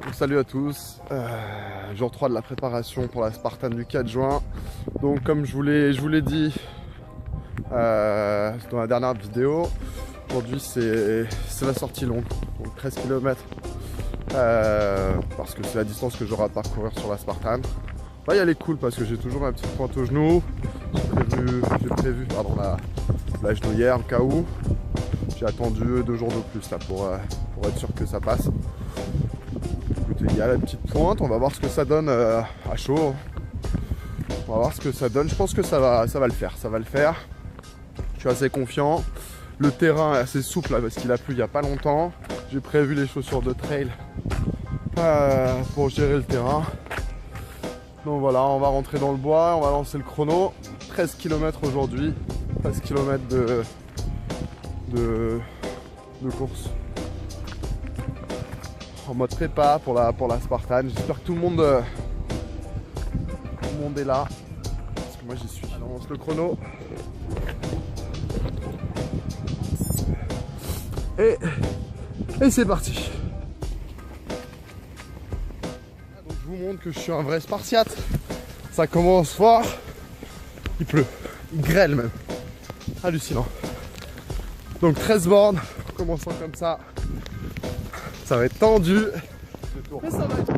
Donc, salut à tous, jour 3 de la préparation pour la Spartan du 4 juin. Donc comme je vous l'ai dit dans la dernière vidéo, aujourd'hui c'est la sortie longue, donc 13 km, parce que c'est la distance que j'aurai à parcourir sur la Spartan. On va y aller cool parce que j'ai toujours ma petite pointe au genou, j'ai prévu la genouillère au cas où. J'ai attendu 2 jours de plus là, pour être sûr que ça passe. Écoutez, il y a la petite pointe, on va voir ce que ça donne à chaud. On va voir ce que ça donne, je pense que ça va le faire, Je suis assez confiant. Le terrain est assez souple là, parce qu'il a plu il n'y a pas longtemps. J'ai prévu les chaussures de trail pour gérer le terrain. Donc voilà, on va rentrer dans le bois, on va lancer le chrono. 13 km aujourd'hui, 13 km de course. En mode prépa pour la Spartan. J'espère que tout le monde est là. Parce que moi j'y suis. On lance le chrono. Et c'est parti. Donc je vous montre que je suis un vrai Spartiate. Ça commence fort. Il pleut. Il grêle même. Hallucinant. Donc 13 bornes. En commençant comme ça. Ça va être tendu. Mais ça va être...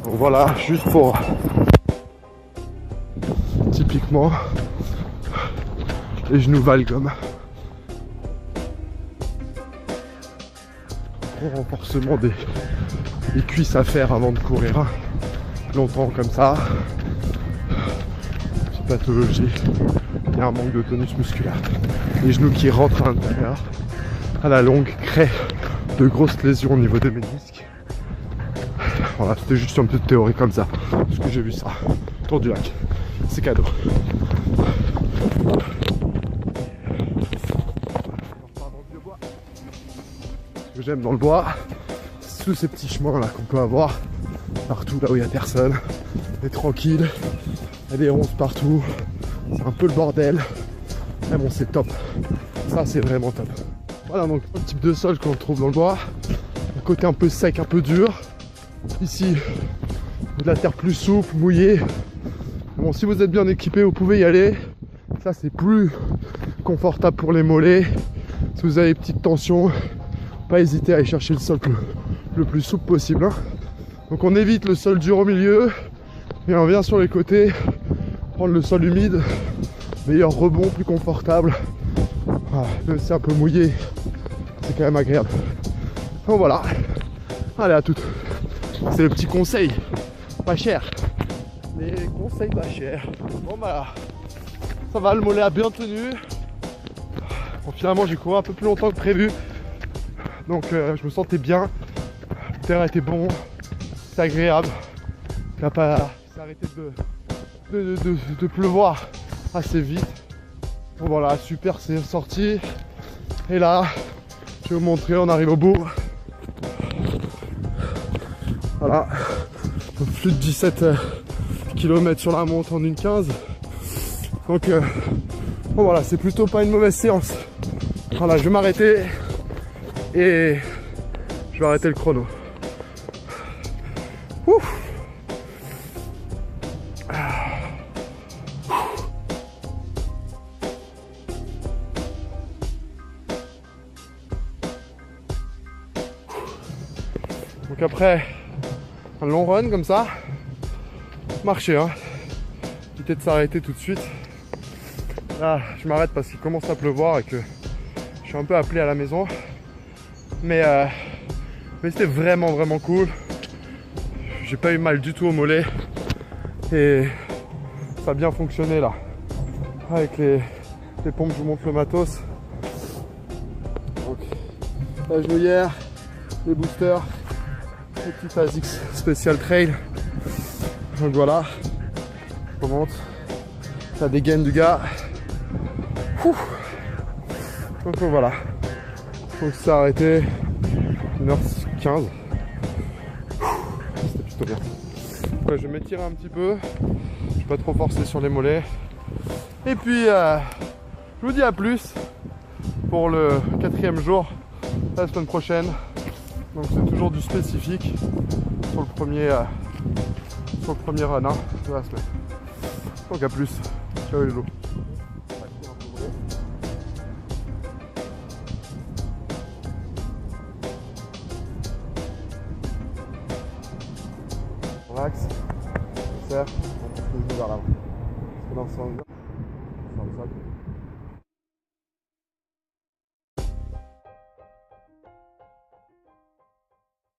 Donc voilà, juste pour... Typiquement... Les genoux valgum. Gros renforcement des cuisses à faire avant de courir longtemps comme ça. C'est pathologie. Il y a un manque de tonus musculaire. Les genoux qui rentrent à l'intérieur, à la longue, créent de grosses lésions au niveau des ménisques. Voilà, c'était juste une petite théorie comme ça. Parce que j'ai vu ça. Tour du lac. C'est cadeau. Ce que j'aime dans le bois, c'est tous ces petits chemins là qu'on peut avoir partout là où il n'y a personne. C'est tranquille. Il y a des ronces partout. C'est un peu le bordel. Mais bon, c'est top. Ça, c'est vraiment top. Voilà, donc le type de sol qu'on trouve dans le bois. Un côté un peu sec, un peu dur. Ici, de la terre plus souple, mouillée. Bon, si vous êtes bien équipé, vous pouvez y aller. Ça, c'est plus confortable pour les mollets. Si vous avez petite tension, pas hésiter à aller chercher le sol le plus souple possible. Donc on évite le sol dur au milieu. Et on vient sur les côtés. Prendre le sol humide. Meilleur rebond, plus confortable. Voilà, même si c'est un peu mouillé, c'est quand même agréable. Donc voilà. Allez, à toutes. C'est le petit conseil. Pas cher. Les conseils pas chers. Bon bah, ça va, le mollet a bien tenu. Bon, finalement, j'ai couru un peu plus longtemps que prévu. Donc je me sentais bien. Le terrain était bon. C'est agréable. Il n'a pas arrêté de pleuvoir assez vite. Bon voilà, super, c'est sorti. Et là, je vais vous montrer, on arrive au bout. Voilà, plus de 17 km sur la montre en 1,15. Donc bon voilà, c'est plutôt pas une mauvaise séance. Voilà, je vais m'arrêter et je vais arrêter le chrono. Ouf. Donc après un long run comme ça, marcher éviter de s'arrêter tout de suite. Là je m'arrête parce qu'il commence à pleuvoir et que je suis un peu appelé à la maison. Mais c'était vraiment cool. J'ai pas eu mal du tout au mollet. Et ça a bien fonctionné là. Avec les pompes, je vous montre le matos. Donc la genouillère, les boosters. Le petit ASICS Special Trail. Donc voilà, je remonte. Ça dégaine du gars. Donc voilà. Donc ça a arrêté 1h15. C'était plutôt bien. Ouais, je vais m'étirer un petit peu. Je vais pas trop forcer sur les mollets. Et puis je vous dis à plus pour le 4e jour la semaine prochaine. Donc c'est toujours du spécifique sur le premier run hein, de la semaine. Donc à plus. Ciao les loups. Relax, on serre, on pousse le genou vers l'avant. Parce que dans le sens, sur le sol.